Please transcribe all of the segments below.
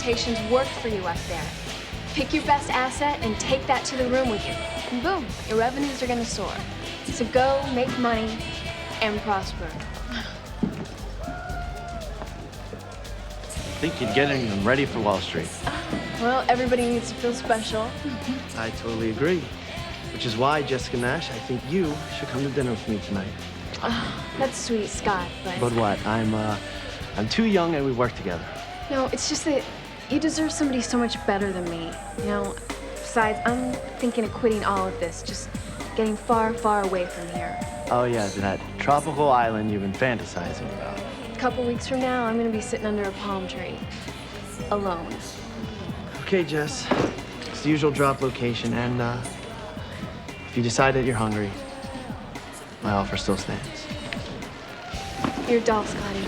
locations work for you up there. Pick your best asset and take that to the room with you. And boom, your revenues are gonna soar. So go make money and prosper. I think you're getting them ready for Wall Street. Well, everybody needs to feel special. I totally agree. Which is why, Jessica Nash, I think you should come to dinner with me tonight. That's sweet, Scott, but... But what? I'm too young and we work together. No, it's just that you deserve somebody so much better than me. You know, besides, I'm thinking of quitting all of this, just getting far, far away from here. Oh, yeah, that tropical island you've been fantasizing about. A couple weeks from now, I'm gonna be sitting under a palm tree, alone. Okay, Jess. It's the usual drop location, and if you decide that you're hungry, my offer still stands. You're a doll, Scotty.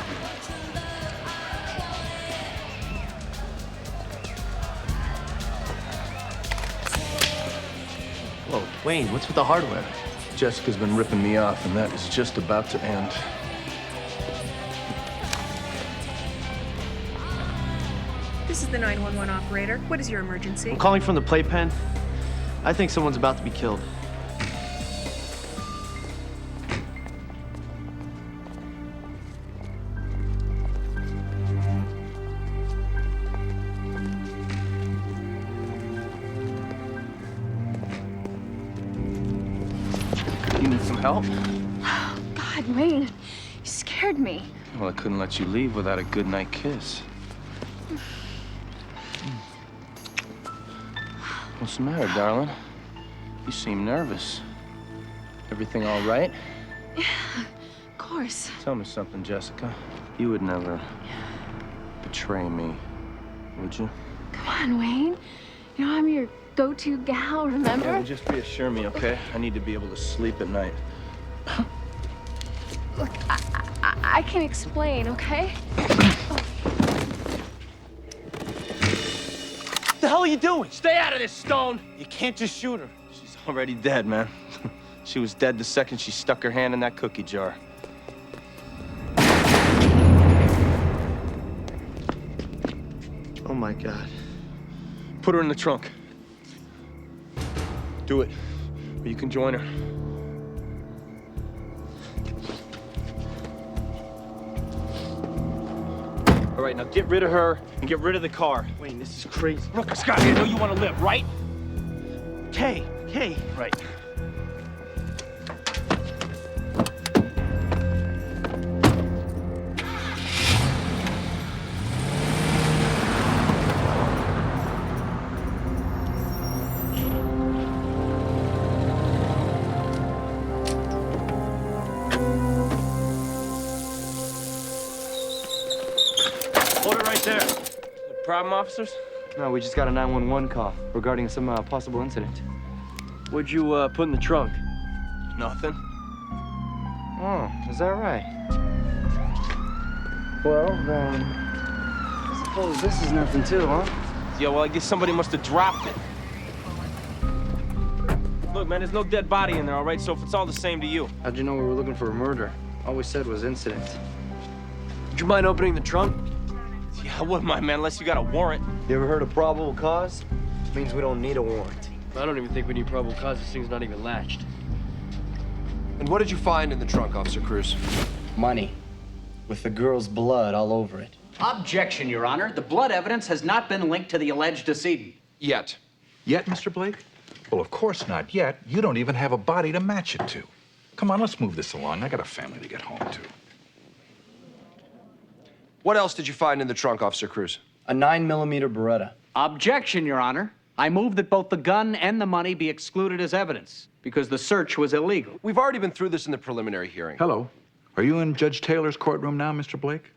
Whoa, Wayne, what's with the hardware? Jessica's been ripping me off, and that is just about to end. This is the 911 operator. What is your emergency? I'm calling from the playpen. I think someone's about to be killed. You need some help? God, Wayne, you scared me. Well, I couldn't let you leave without a goodnight kiss. What's the matter, darling? You seem nervous. Everything all right? Yeah, of course. Tell me something, Jessica. You would never betray me, would you? Come on, Wayne. You know I'm your go-to gal, remember? Yeah, well, just reassure me, okay? I need to be able to sleep at night. Look, I can explain, okay? What the hell are you doing? Stay out of this, Stone! You can't just shoot her. She's already dead, man. She was dead the second she stuck her hand in that cookie jar. Oh, my God. Put her in the trunk. Do it, or you can join her. All right, now get rid of her and get rid of the car. Wayne, this is crazy. Look, Scotty, I know you want to live, right? Kay. Right. Hold it right there. Problem, officers? No, we just got a 911 call regarding some possible incident. What'd you put in the trunk? Nothing. Oh, is that right? Well, then, I suppose this is nothing too, huh? Yeah, well, I guess somebody must have dropped it. Look, man, there's no dead body in there, all right? So if it's all the same to you. How'd you know we were looking for a murder? All we said was incident. Would you mind opening the trunk? Yeah, I wouldn't mind, man, unless you got a warrant. You ever heard of probable cause? Means we don't need a warrant. I don't even think we need probable cause. This thing's not even latched. And what did you find in the trunk, Officer Cruz? Money. With the girl's blood all over it. Objection, Your Honor. The blood evidence has not been linked to the alleged decedent. Yet. Yet, Mr. Blake? Well, of course not yet. You don't even have a body to match it to. Come on, let's move this along. I got a family to get home to. What else did you find in the trunk, Officer Cruz? A 9mm Beretta. Objection, Your Honor. I move that both the gun and the money be excluded as evidence because the search was illegal. We've already been through this in the preliminary hearing. Hello. Are you in Judge Taylor's courtroom now, Mr. Blake?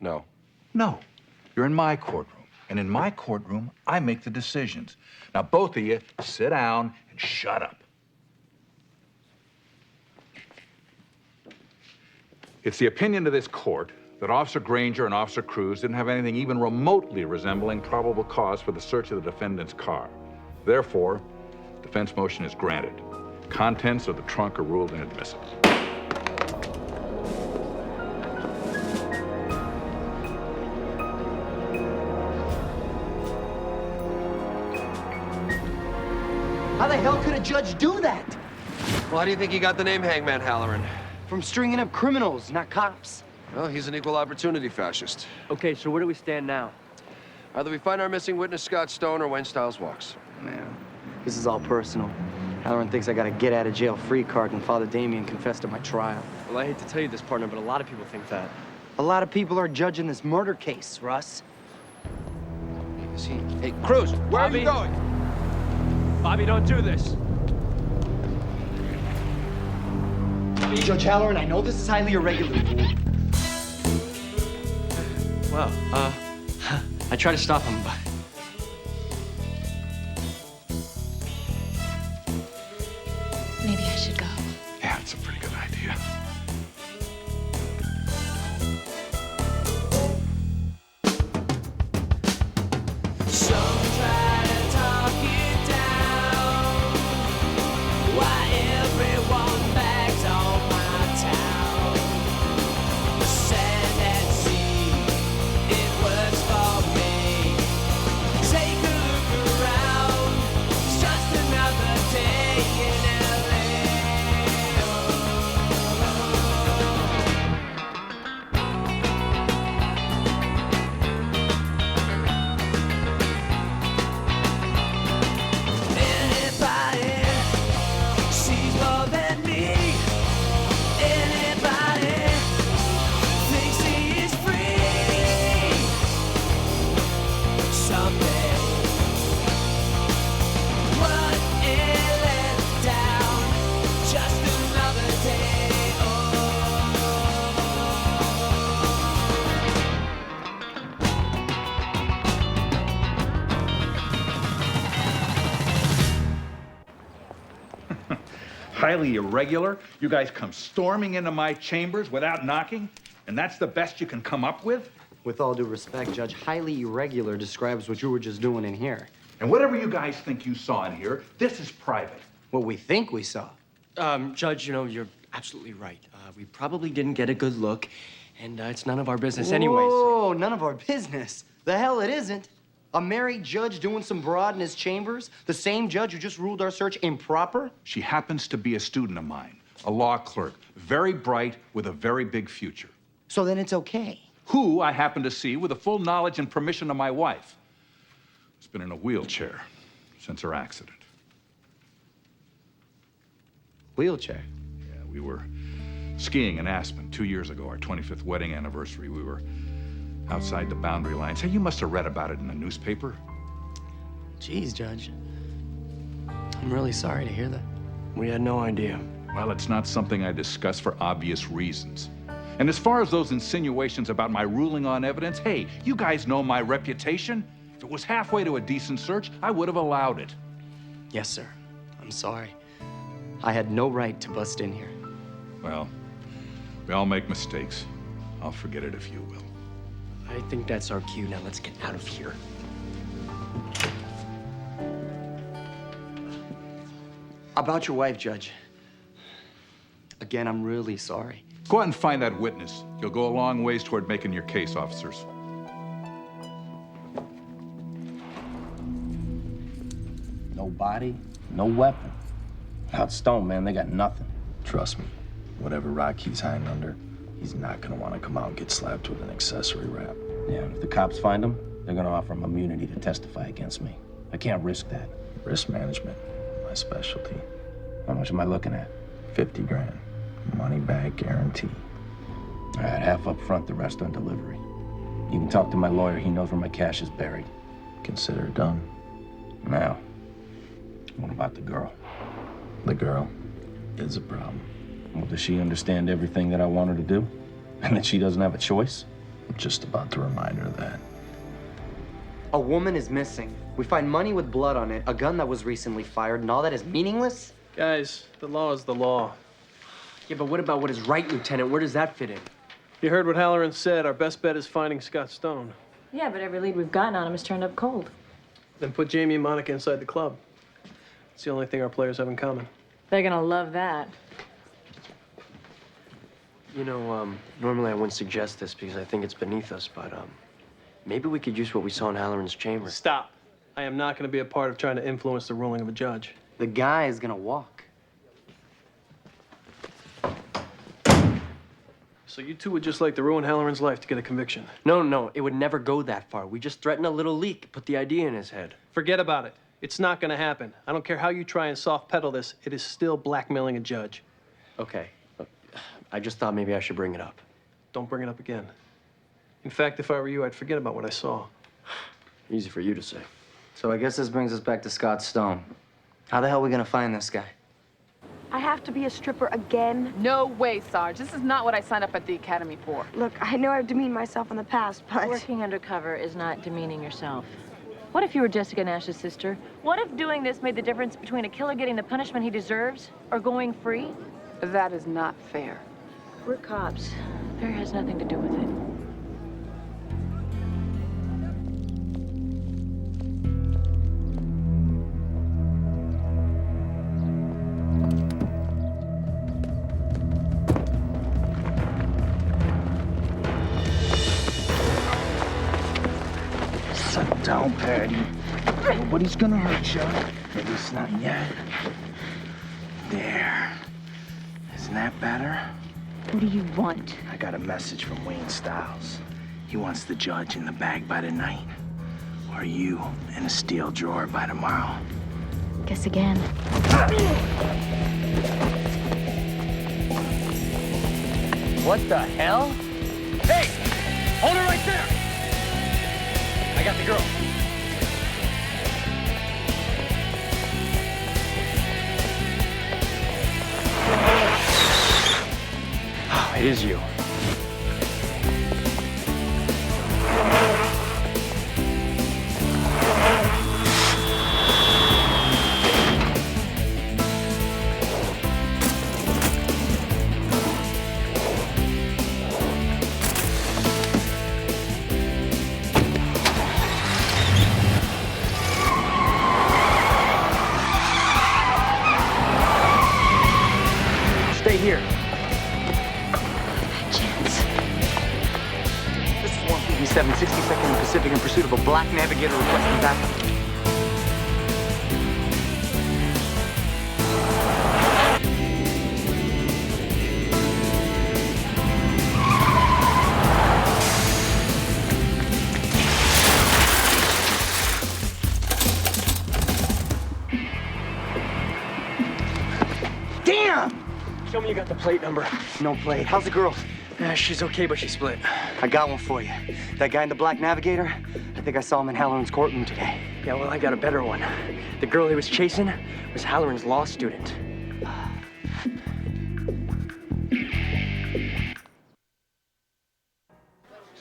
No. No. You're in my courtroom. And in my courtroom, I make the decisions. Now, both of you, sit down and shut up. It's the opinion of this court that Officer Granger and Officer Cruz didn't have anything even remotely resembling probable cause for the search of the defendant's car. Therefore, defense motion is granted. Contents of the trunk are ruled inadmissible. How the hell could a judge do that? Well, how do you think he got the name Hangman Halloran? From stringing up criminals, not cops. Well, he's an equal opportunity fascist. Okay, so where do we stand now? Either we find our missing witness, Scott Stone, or Wayne Stiles walks. Man, this is all personal. Halloran thinks I got a get-out-of-jail-free card when Father Damien confessed at my trial. Well, I hate to tell you this, partner, but a lot of people think that. A lot of people are judging this murder case, Russ. Hey, Cruz, where Bobby. are you going? Bobby, don't do this. Judge Halloran, I know this is highly irregular. Well, I tried to stop him, but... Maybe I should go. Yeah, it's a pretty good idea. Highly irregular. You guys come storming into my chambers without knocking, and that's the best you can come up with? With all due respect, Judge, highly irregular describes what you were just doing in here. And whatever you guys think you saw in here, this is private. What we think we saw. Judge, you know, you're absolutely right. We probably didn't get a good look, and it's none of our business anyway. Whoa, none of our business. The hell it isn't. A married judge doing some broad in his chambers? The same judge who just ruled our search improper? She happens to be a student of mine, a law clerk, very bright with a very big future. So then it's okay. Who I happen to see with the full knowledge and permission of my wife. Has been in a wheelchair since her accident. Wheelchair? Yeah, we were skiing in Aspen 2 years ago, our 25th wedding anniversary. We were outside the boundary lines. Hey, you must have read about it in the newspaper. Jeez, Judge. I'm really sorry to hear that. We had no idea. Well, it's not something I discuss for obvious reasons. And as far as those insinuations about my ruling on evidence, hey, you guys know my reputation. If it was halfway to a decent search, I would have allowed it. Yes, sir. I'm sorry. I had no right to bust in here. Well, we all make mistakes. I'll forget it if you will. I think that's our cue. Now let's get out of here. About your wife, Judge. Again, I'm really sorry. Go out and find that witness. You'll go a long ways toward making your case, officers. No body, no weapon. Out Stone, man, they got nothing. Trust me, whatever rock he's hanging under, he's not gonna want to come out and get slapped with an accessory rap. Yeah, if the cops find him, they're gonna offer him immunity to testify against me. I can't risk that. Risk management, my specialty. How much am I looking at? 50 grand, money back guarantee. All right, half up front, the rest on delivery. You can talk to my lawyer. He knows where my cash is buried. Consider it done. Now, what about the girl? The girl is a problem. Well, does she understand everything that I want her to do? And that she doesn't have a choice? I'm just about to remind her of that. A woman is missing. We find money with blood on it, a gun that was recently fired, and all that is meaningless? Guys, the law is the law. Yeah, but what about what is right, Lieutenant? Where does that fit in? You heard what Halloran said. Our best bet is finding Scott Stone. Yeah, but every lead we've gotten on him has turned up cold. Then put Jamie and Monica inside the club. It's the only thing our players have in common. They're gonna love that. You know, normally I wouldn't suggest this because I think it's beneath us, but, maybe we could use what we saw in Halloran's chamber. Stop. I am not gonna be a part of trying to influence the ruling of a judge. The guy is gonna walk. So you two would just like to ruin Halloran's life to get a conviction? No, it would never go that far. We just threaten a little leak, put the idea in his head. Forget about it. It's not gonna happen. I don't care how you try and soft pedal this, it is still blackmailing a judge. Okay. I just thought maybe I should bring it up. Don't bring it up again. In fact, if I were you, I'd forget about what I saw. Easy for you to say. So I guess this brings us back to Scott Stone. How the hell are we gonna find this guy? I have to be a stripper again? No way, Sarge. This is not what I signed up at the academy for. Look, I know I've demeaned myself in the past, but... Working undercover is not demeaning yourself. What if you were Jessica Nash's sister? What if doing this made the difference between a killer getting the punishment he deserves or going free? That is not fair. We're cops. Fair has nothing to do with it. Settle down, Patty. Nobody's gonna hurt you. At least not yet. There. Isn't that better? What do you want? I got a message from Wayne Stiles. He wants the judge in the bag by tonight. Or you in a steel drawer by tomorrow. Guess again. What the hell? Hey! Hold her right there! I got the girl. Oh, it is you. Stay here. Chance. This is 157, 62nd and Pacific in pursuit of a black navigator requesting backup. Damn! Show me you got the plate number. No plate. How's the girl? She's okay, but she split. I got one for you. That guy in the black navigator, I think I saw him in Halloran's courtroom today. Yeah, well, I got a better one. The girl he was chasing was Halloran's law student. There's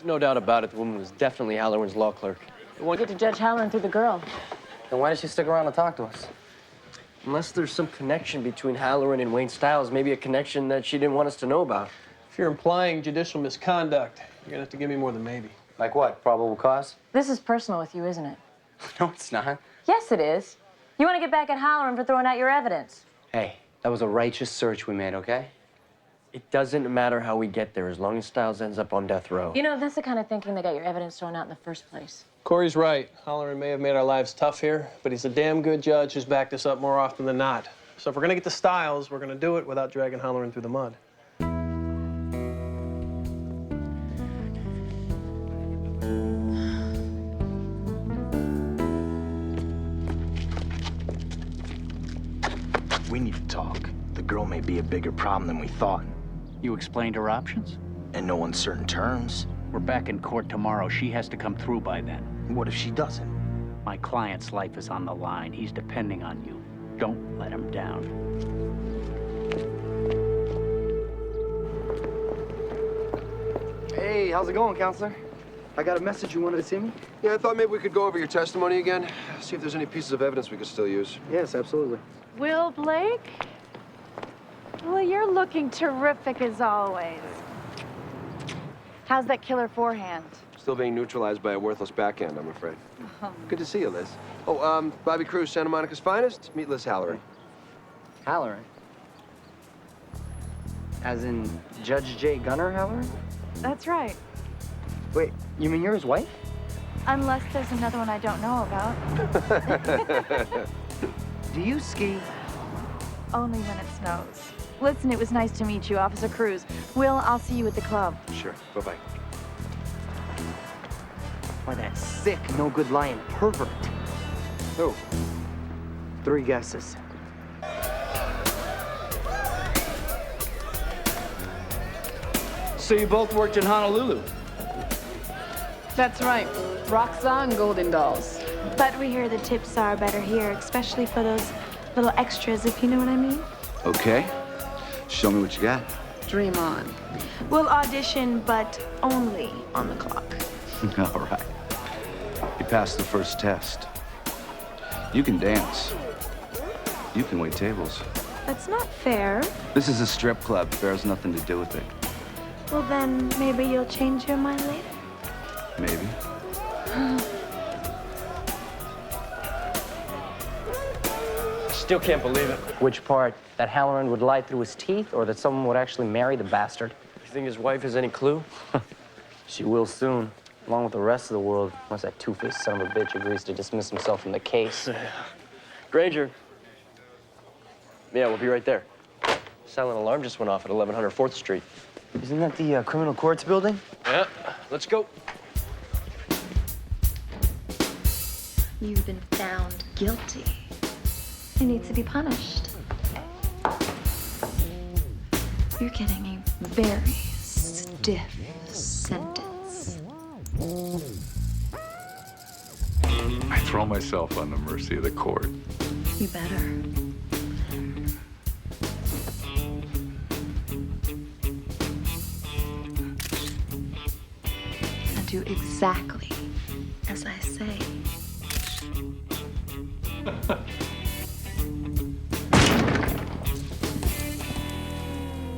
no doubt about it, the woman was definitely Halloran's law clerk. Get to judge Halloran through the girl. Then why did she stick around to talk to us? Unless there's some connection between Halloran and Wayne Stiles, maybe a connection that she didn't want us to know about. If you're implying judicial misconduct, you're gonna have to give me more than maybe. Like what? Probable cause? This is personal with you, isn't it? No, it's not. Yes, it is. You want to get back at Halloran for throwing out your evidence. Hey, that was a righteous search we made, okay? It doesn't matter how we get there, as long as Stiles ends up on death row. You know, that's the kind of thinking that got your evidence thrown out in the first place. Corey's right. Halloran may have made our lives tough here, but he's a damn good judge who's backed us up more often than not. So if we're gonna get to Stiles, we're gonna do it without dragging Halloran through the mud. We need to talk. The girl may be a bigger problem than we thought. You explained her options? In no uncertain terms. We're back in court tomorrow. She has to come through by then. What if she doesn't? My client's life is on the line. He's depending on you. Don't let him down. Hey, how's it going, counselor? I got a message. You wanted to see me? Yeah, I thought maybe we could go over your testimony again, see if there's any pieces of evidence we could still use. Yes, absolutely. Will Blake? Well, you're looking terrific as always. How's that killer forehand? Still being neutralized by a worthless backhand, I'm afraid. Good to see you, Liz. Oh, Bobby Cruz, Santa Monica's finest. Meet Liz Halloran. Halloran? As in Judge J. Gunner Halloran? That's right. Wait, you mean you're his wife? Unless there's another one I don't know about. Do you ski? Only when it snows. Listen, it was nice to meet you, Officer Cruz. Will, I'll see you at the club. Sure. Bye-bye. Why, that sick, no-good lying pervert. Who? 3 guesses. So you both worked in Honolulu? That's right. Roxa and Golden Dolls. But we hear the tips are better here, especially for those little extras, if you know what I mean. Okay. Show me what you got. Dream on. We'll audition, but only on the clock. All right. You passed the first test. You can dance. You can wait tables. That's not fair. This is a strip club. Fair has nothing to do with it. Well, then maybe you'll change your mind later. Maybe. Still can't believe it. Which part? That Halloran would lie through his teeth, or that someone would actually marry the bastard? You think his wife has any clue? She will soon, along with the rest of the world, once that two-faced son of a bitch agrees to dismiss himself from the case. Granger. Yeah, we'll be right there. Silent alarm just went off at 1100 4th Street. Isn't that the criminal courts building? Yeah, let's go. You've been found guilty. You need to be punished. You're getting a very stiff sentence. I throw myself on the mercy of the court. You better. Now do exactly as I say.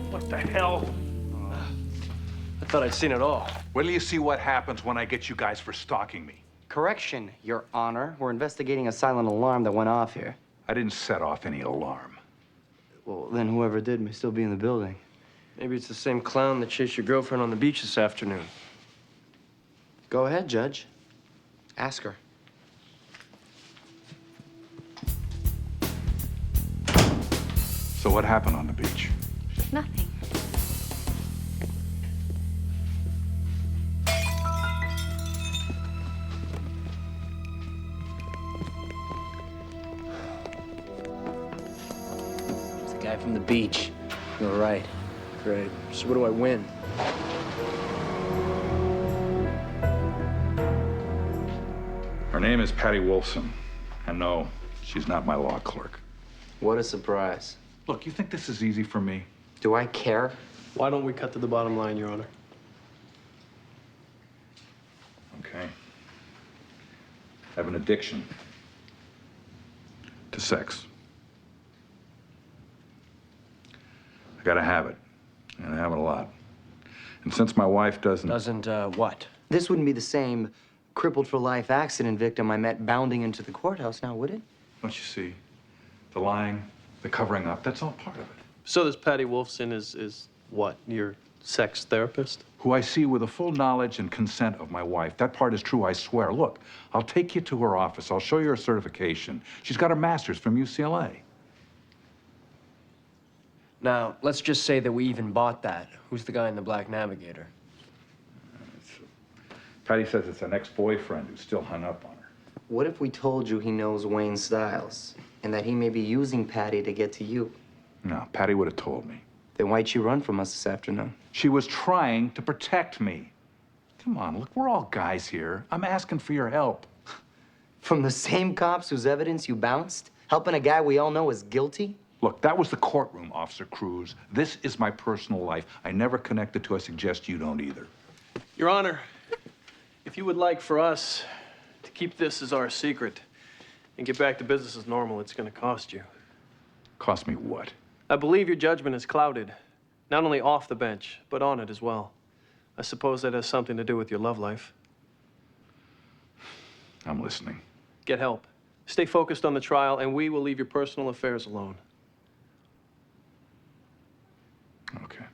What the hell? I thought I'd seen it all. Wait till you see what happens when I get you guys for stalking me. Correction, Your Honor. We're investigating a silent alarm that went off here. I didn't set off any alarm. Well, then whoever did may still be in the building. Maybe it's the same clown that chased your girlfriend on the beach this afternoon. Go ahead, Judge. Ask her. So what happened on the beach? Nothing. It's the guy from the beach. You're right. Great. So what do I win? Her name is Patty Wolfson. And no, she's not my law clerk. What a surprise. Look, you think this is easy for me? Do I care? Why don't we cut to the bottom line, Your Honor? Okay. I have an addiction to sex. I gotta have it, and I have it a lot. And since my wife doesn't... What? This wouldn't be the same crippled for life accident victim I met bounding into the courthouse now, would it? Don't you see? The lying, the covering up, that's all part of it. So this Patty Wolfson is what? Your sex therapist? Who I see with the full knowledge and consent of my wife. That part is true, I swear. Look, I'll take you to her office. I'll show you her certification. She's got her master's from UCLA. Now, let's just say that we even bought that. Who's the guy in the black Navigator? Patty says it's an ex-boyfriend who's still hung up on her. What if we told you he knows Wayne Stiles and that he may be using Patty to get to you? No, Patty would have told me. Then why'd she run from us this afternoon? She was trying to protect me. Come on, look, we're all guys here. I'm asking for your help. From the same cops whose evidence you bounced? Helping a guy we all know is guilty? Look, that was the courtroom, Officer Cruz. This is my personal life. I never connected to. I suggest you don't either. Your Honor, if you would like for us to keep this as our secret and get back to business as normal, it's going to cost you. Cost me what? I believe your judgment is clouded, not only off the bench, but on it as well. I suppose that has something to do with your love life. I'm listening. Get help. Stay focused on the trial, and we will leave your personal affairs alone. Okay.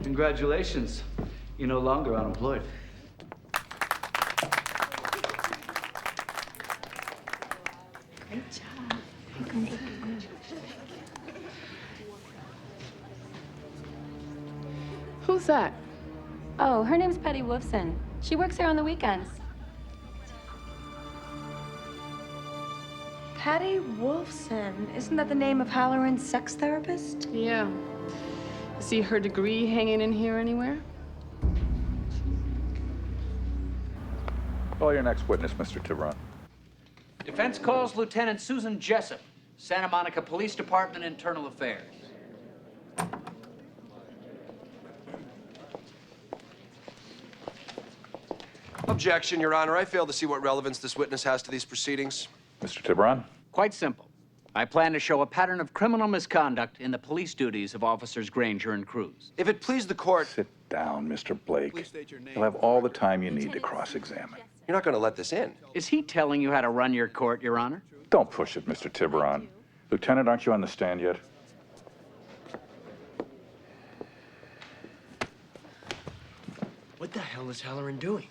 Congratulations. You're no longer unemployed. Great job. Who's that? Oh, her name's Patty Wolfson. She works here on the weekends. Patty Wolfson. Isn't that the name of Halloran's sex therapist? Yeah. See her degree hanging in here anywhere? Call your next witness, Mr. Tiburon. Defense calls Lieutenant Susan Jessup, Santa Monica Police Department, Internal Affairs. Objection, Your Honor. I fail to see what relevance this witness has to these proceedings. Mr. Tiburon? Quite simple. I plan to show a pattern of criminal misconduct in the police duties of Officers Granger and Cruz. If it please the court... Sit down, Mr. Blake. You'll have all the time you need to cross-examine. You're not going to let this in. Is he telling you how to run your court, Your Honor? Don't push it, Mr. Tiburon. Lieutenant, aren't you on the stand yet? What the hell is Halloran doing?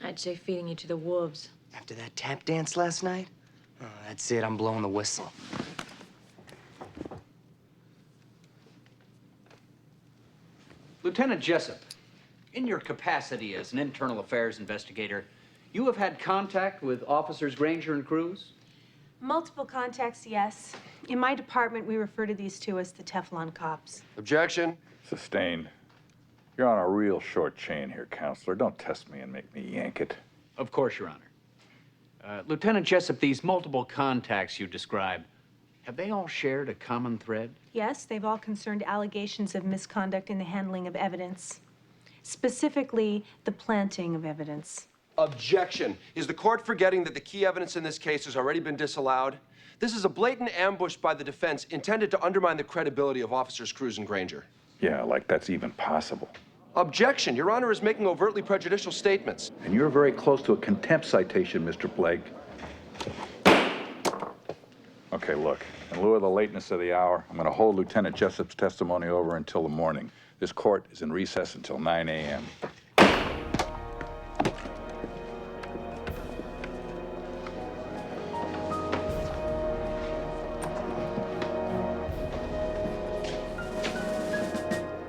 I'd say feeding you to the wolves. After that tap dance last night? Oh, that's it, I'm blowing the whistle. Lieutenant Jessup, in your capacity as an internal affairs investigator, you have had contact with Officers Granger and Cruz? Multiple contacts, yes. In my department, we refer to these two as the Teflon cops. Objection. Sustained. You're on a real short chain here, Counselor. Don't test me and make me yank it. Of course, Your Honor. Lieutenant Jessup, these multiple contacts you described, have they all shared a common thread? Yes, they've all concerned allegations of misconduct in the handling of evidence, specifically the planting of evidence. Objection. Is the court forgetting that the key evidence in this case has already been disallowed? This is a blatant ambush by the defense intended to undermine the credibility of Officers Cruz and Granger. Yeah, like that's even possible. Objection. Your Honor is making overtly prejudicial statements. And you're very close to a contempt citation, Mr. Blake. Okay, look, in lieu of the lateness of the hour, I'm going to hold Lieutenant Jessup's testimony over until the morning. This court is in recess until 9 a.m.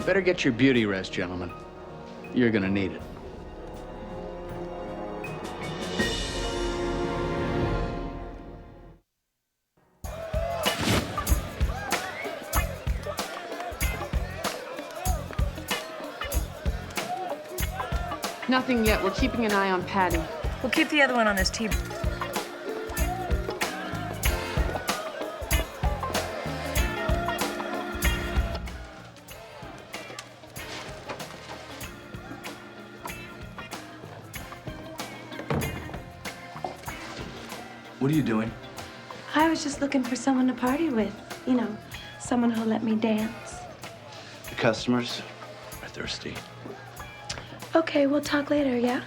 Better get your beauty rest, gentlemen. You're gonna need it. Nothing yet. We're keeping an eye on Patty. We'll keep the other one on this team. What are you doing? I was just looking for someone to party with. You know, someone who'll let me dance. The customers are thirsty. Okay, we'll talk later, yeah?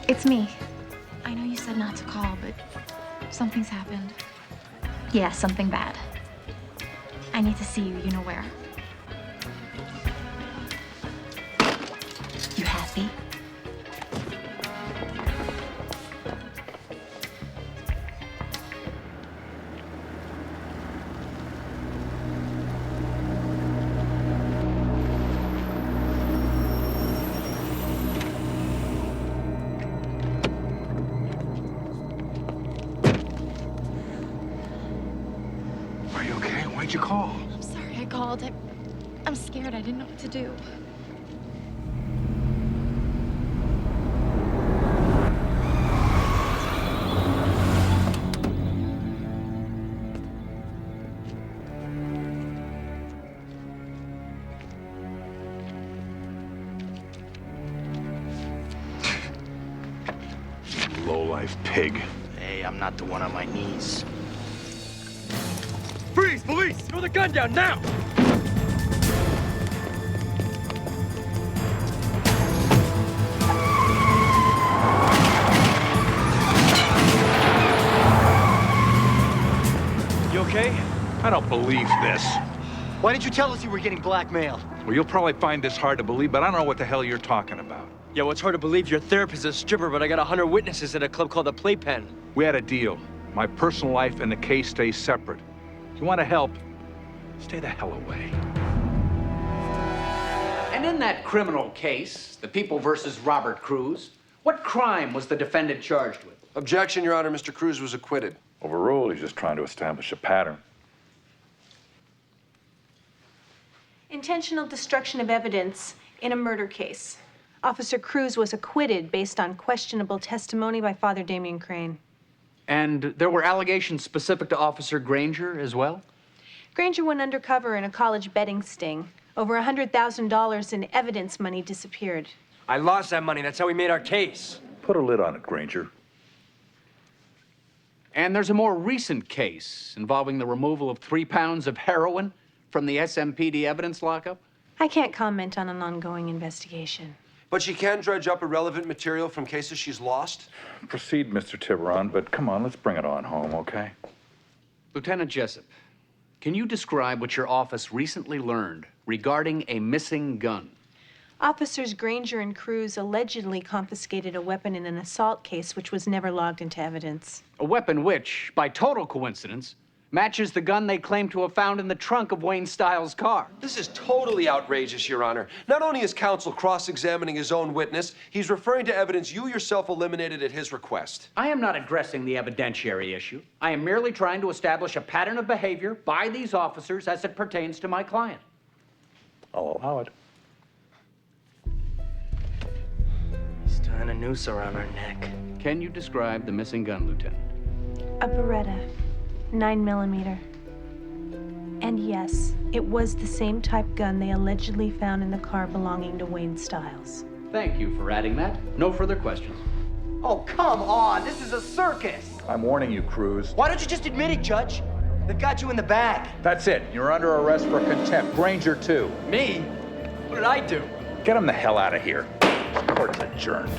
It's me. I know you said not to call, but something's happened. Yeah, something bad. I need to see you, you know where. You happy? did you call? I'm sorry I called. I'm scared. I didn't know what to do. Low-life pig. Hey, I'm not the one on my knees. Freeze, police! Throw the gun down now! You okay? I don't believe this. Why didn't you tell us you were getting blackmailed? Well, you'll probably find this hard to believe, but I don't know what the hell you're talking about. Yeah, well, it's hard to believe your therapist is a stripper, but I got 100 witnesses at a club called the Playpen. We had a deal. My personal life and the case stay separate. If you want to help, stay the hell away. And in that criminal case, the People versus Robert Cruz, what crime was the defendant charged with? Objection, Your Honor. Mr. Cruz was acquitted. Overruled. He's just trying to establish a pattern. Intentional destruction of evidence in a murder case. Officer Cruz was acquitted based on questionable testimony by Father Damien Crane. And there were allegations specific to Officer Granger as well? Granger went undercover in a college betting sting. Over $100,000 in evidence money disappeared. I lost that money. That's how we made our case. Put a lid on it, Granger. And there's a more recent case involving the removal of 3 pounds of heroin from the SMPD evidence lockup? I can't comment on an ongoing investigation. But she can dredge up irrelevant material from cases she's lost? Proceed, Mr. Tiburon, but come on, let's bring it on home, okay? Lieutenant Jessup, can you describe what your office recently learned regarding a missing gun? Officers Granger and Cruz allegedly confiscated a weapon in an assault case which was never logged into evidence. A weapon which, by total coincidence, matches the gun they claim to have found in the trunk of Wayne Stiles' car. This is totally outrageous, Your Honor. Not only is counsel cross-examining his own witness, he's referring to evidence you yourself eliminated at his request. I am not addressing the evidentiary issue. I am merely trying to establish a pattern of behavior by these officers as it pertains to my client. I'll allow it. He's tying a noose around her neck. Can you describe the missing gun, Lieutenant? A Beretta, 9mm. And yes, it was the same type gun they allegedly found in the car belonging to Wayne Stiles. Thank you for adding that. No further questions. Oh, come on. This is a circus. I'm warning you, Cruz. Why don't you just admit it, Judge? They've got you in the bag. That's it. You're under arrest for contempt. Granger, too. Me? What did I do? Get him the hell out of here. Court's adjourned.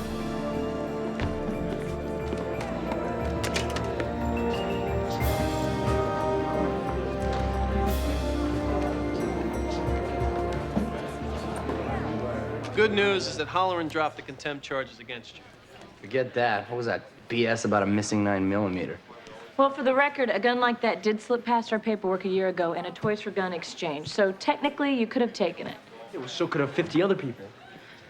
Good news is that Holleran dropped the contempt charges against you. Forget that. What was that BS about a missing 9mm? Well, for the record, a gun like that did slip past our paperwork a year ago in a Toys for Gun exchange. So technically, you could have taken it. Yeah, well, so could have 50 other people.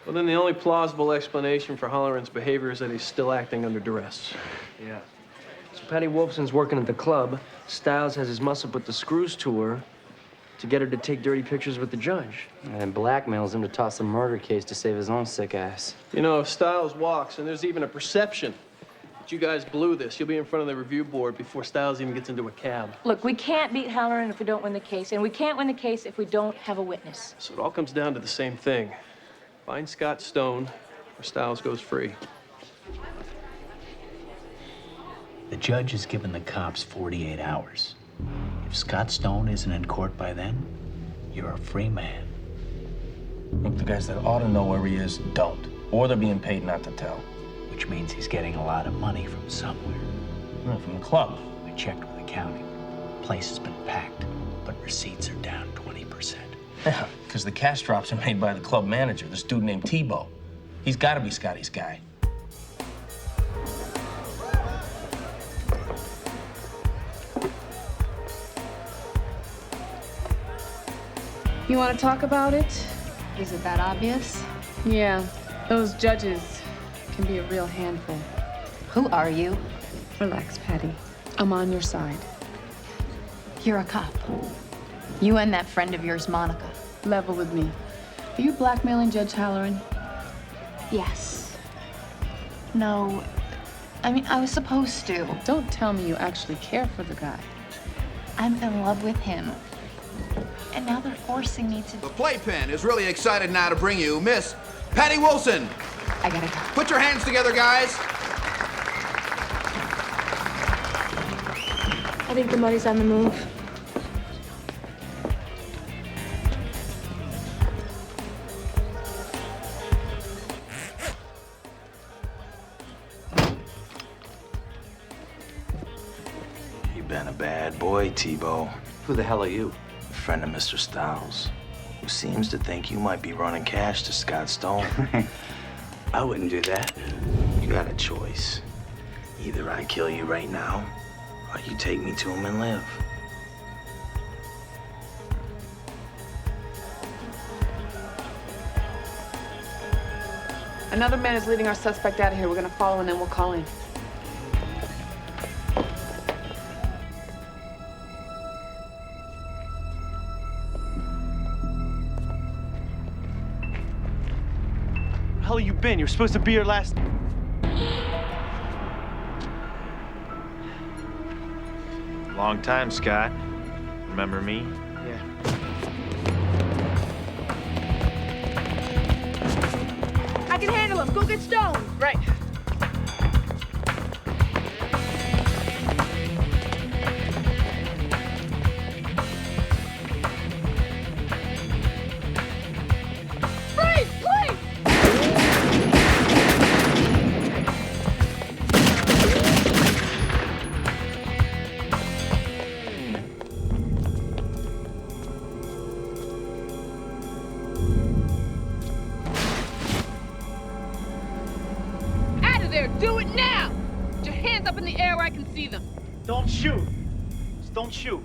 Well, then the only plausible explanation for Holleran's behavior is that he's still acting under duress. Yeah. So Patty Wolfson's working at the club. Stiles has his muscle put the screws to her to get her to take dirty pictures with the judge. And blackmails him to toss a murder case to save his own sick ass. You know, if Stiles walks and there's even a perception that you guys blew this, you'll be in front of the review board before Stiles even gets into a cab. Look, we can't beat Halloran if we don't win the case, and we can't win the case if we don't have a witness. So it all comes down to the same thing. Find Scott Stone, or Stiles goes free. The judge has given the cops 48 hours. If Scott Stone isn't in court by then, you're a free man. Look, the guys that ought to know where he is don't. Or they're being paid not to tell. Which means he's getting a lot of money from somewhere. From the club. I checked with accounting. The place has been packed, but receipts are down 20%. Yeah, because the cash drops are made by the club manager, this dude named Tebow. He's got to be Scotty's guy. You want to talk about it? Is it that obvious? Yeah, those judges can be a real handful. Who are you? Relax, Patty. I'm on your side. You're a cop. You and that friend of yours, Monica. Level with me. Are you blackmailing Judge Halloran? Yes. No. I mean, I was supposed to. Don't tell me you actually care for the guy. I'm in love with him. And now they're forcing me to... The playpen is really excited now to bring you Miss Patty Wilson. I gotta go. Put your hands together, guys. I think the money's on the move. You've been a bad boy, Tebow. Who the hell are you? A friend of Mr. Styles, who seems to think you might be running cash to Scott Stone. I wouldn't do that. You got a choice. Either I kill you right now, or you take me to him and live. Another man is leading our suspect out of here. We're gonna follow and then we'll call in. Where the hell have you been? You were supposed to be here last... Long time, Scott. Remember me? Yeah. I can handle him. Go get Stone. Right. Freeze, please! Out of there! Do it now! Put your hands up in the air where I can see them. Don't shoot. Just don't shoot.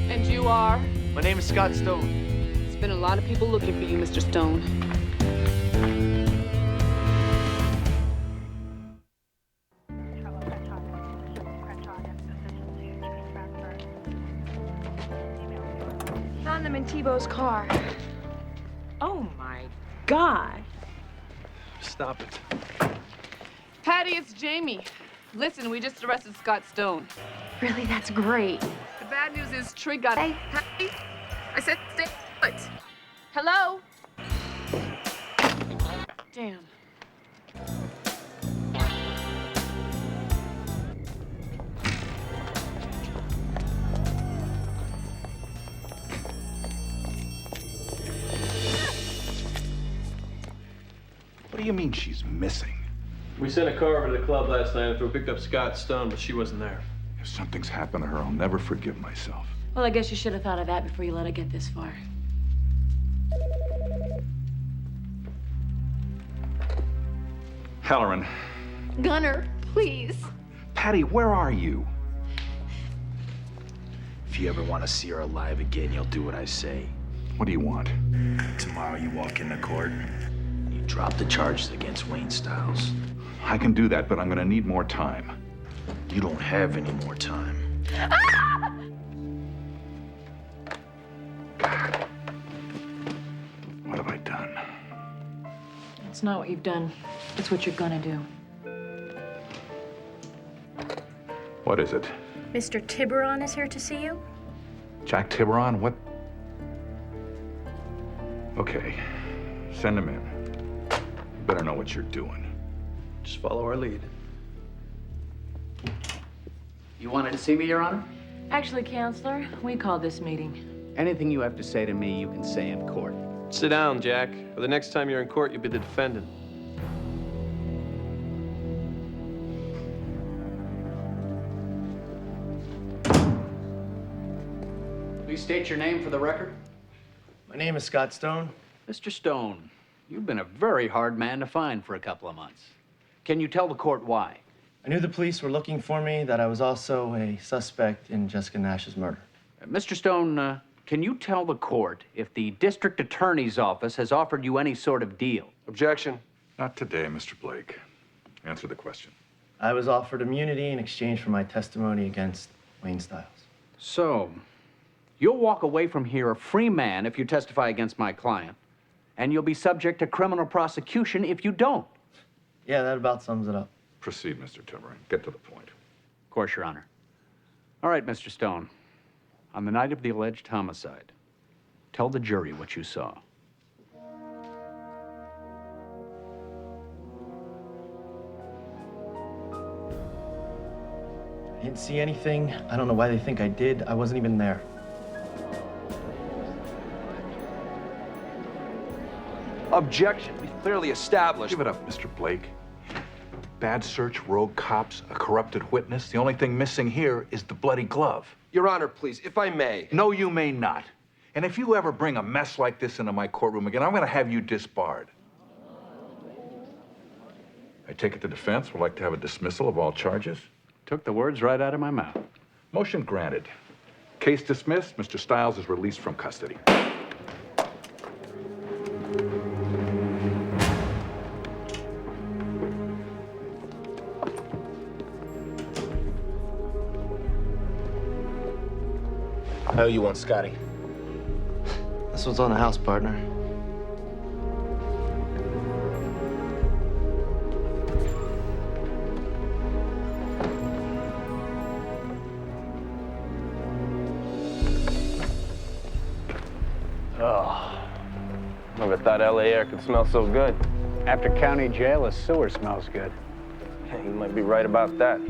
And you are? My name is Scott Stone. There's been a lot of people looking for you, Mr. Stone. Found them in Tebow's car. Oh my God. Stop it. Patty, it's Jamie. Listen, we just arrested Scott Stone. Really, that's great. The bad news is Tree got... Hey, Patty? I said stay put. Hello? Damn. What do you mean she's missing? We sent a car over to the club last night after we picked up Scott Stone, but she wasn't there. If something's happened to her, I'll never forgive myself. Well, I guess you should have thought of that before you let it get this far. Halloran. Gunner, please. Patty, where are you? If you ever want to see her alive again, you'll do what I say. What do you want? Tomorrow you walk into court and you drop the charges against Wayne Styles. I can do that, but I'm gonna need more time. You don't have any more time. What have I done? It's not what you've done. It's what you're gonna do. What is it? Mr. Tiburon is here to see you. Jack Tiburon? What? Okay, send him in. You better know what you're doing. Just follow our lead. You wanted to see me, Your Honor? Actually, Counselor, we called this meeting. Anything you have to say to me, you can say in court. Sit down, Jack. Or the next time you're in court, you'll be the defendant. Please state your name for the record. My name is Scott Stone. Mr. Stone, you've been a very hard man to find for a couple of months. Can you tell the court why? I knew the police were looking for me, that I was also a suspect in Jessica Nash's murder. Mr. Stone, can you tell the court if the district attorney's office has offered you any sort of deal? Objection. Not today, Mr. Blake. Answer the question. I was offered immunity in exchange for my testimony against Wayne Stiles. So, you'll walk away from here a free man if you testify against my client, and you'll be subject to criminal prosecution if you don't. Yeah, that about sums it up. Proceed, Mr. Timmering. Get to the point. Of course, Your Honor. All right, Mr. Stone. On the night of the alleged homicide, tell the jury what you saw. I didn't see anything. I don't know why they think I did. I wasn't even there. Objection. We clearly established. Give it up, Mr. Blake. Bad search, rogue cops, a corrupted witness. The only thing missing here is the bloody glove. Your Honor, please, if I may. No, you may not. And if you ever bring a mess like this into my courtroom again, I'm going to have you disbarred. I take it the defense would like to have a dismissal of all charges. Took the words right out of my mouth. Motion granted. Case dismissed. Mr. Stiles is released from custody. How you want, Scotty? This one's on the house, partner. Oh, never thought LA air could smell so good. After county jail, a sewer smells good. Hey, you might be right about that.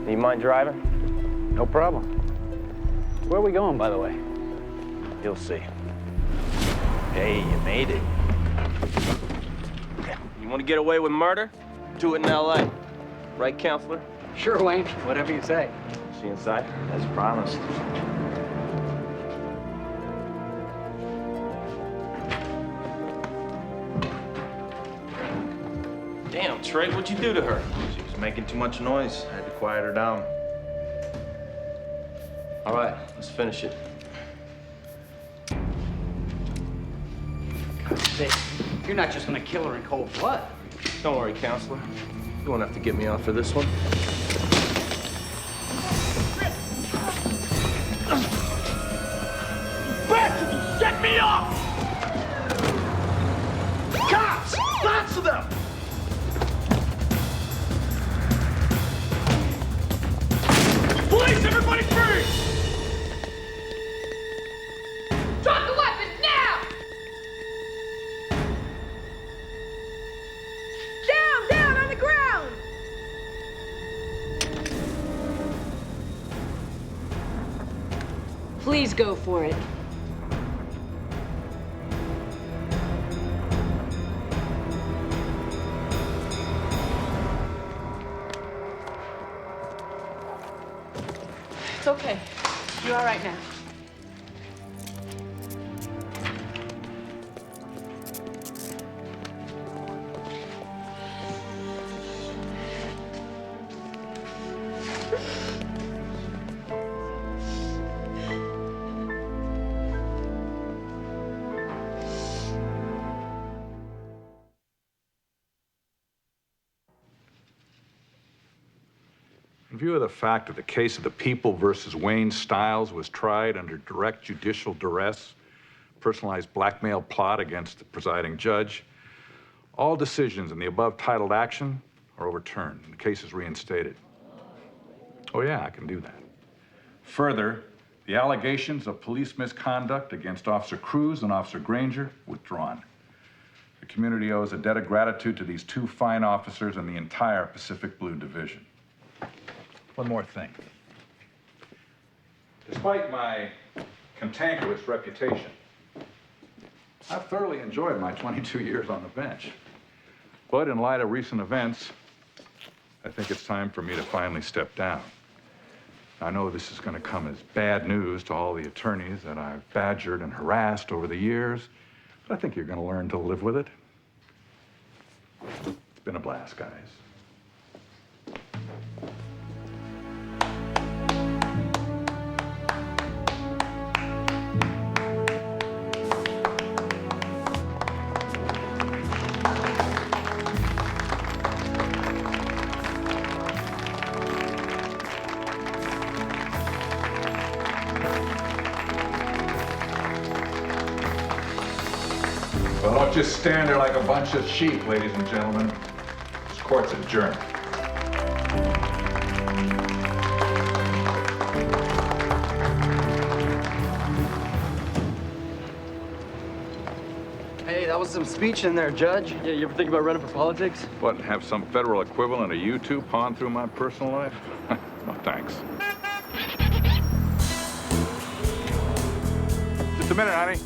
You mind driving? No problem. Where are we going, by the way? You'll see. Hey, you made it. You want to get away with murder? Do it in LA. Right, counselor? Sure, Wayne. Whatever you say. She inside? As promised. Damn, Trey, what'd you do to her? She was making too much noise. I had to quiet her down. All right, let's finish it. God's sake. You're not just gonna kill her in cold blood. Don't worry, counselor. You won't have to get me off for this one. Bitch! Get me up! Cops! Lots of them! Police, everybody freeze! Drop the weapon now! Down on the ground! Please go for it. It's okay. You're all right now. In view of the fact that the case of the People versus Wayne Stiles was tried under direct judicial duress, personalized blackmail plot against the presiding judge, all decisions in the above titled action are overturned and the case is reinstated. Oh yeah, I can do that. Further, the allegations of police misconduct against Officer Cruz and Officer Granger withdrawn. The community owes a debt of gratitude to these two fine officers and the entire Pacific Blue Division. One more thing. Despite my cantankerous reputation, I've thoroughly enjoyed my 22 years on the bench. But in light of recent events, I think it's time for me to finally step down. I know this is going to come as bad news to all the attorneys that I've badgered and harassed over the years, but I think you're going to learn to live with it. It's been a blast, guys. Don't just stand there like a bunch of sheep, ladies and gentlemen. This court's adjourned. Hey, that was some speech in there, Judge. Yeah, you ever think about running for politics? What, have some federal equivalent of you two pawn through my personal life? No, thanks. Just a minute, honey.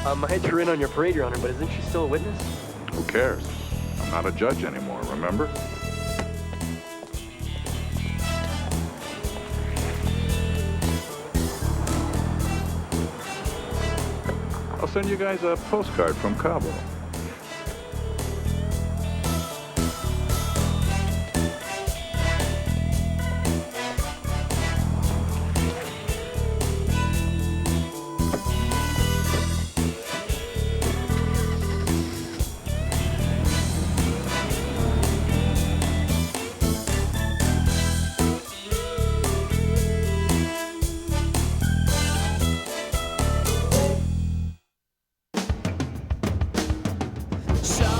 I had her in on your parade, Your Honor, but isn't she still a witness? Who cares? I'm not a judge anymore, remember? I'll send you guys a postcard from Cabo. So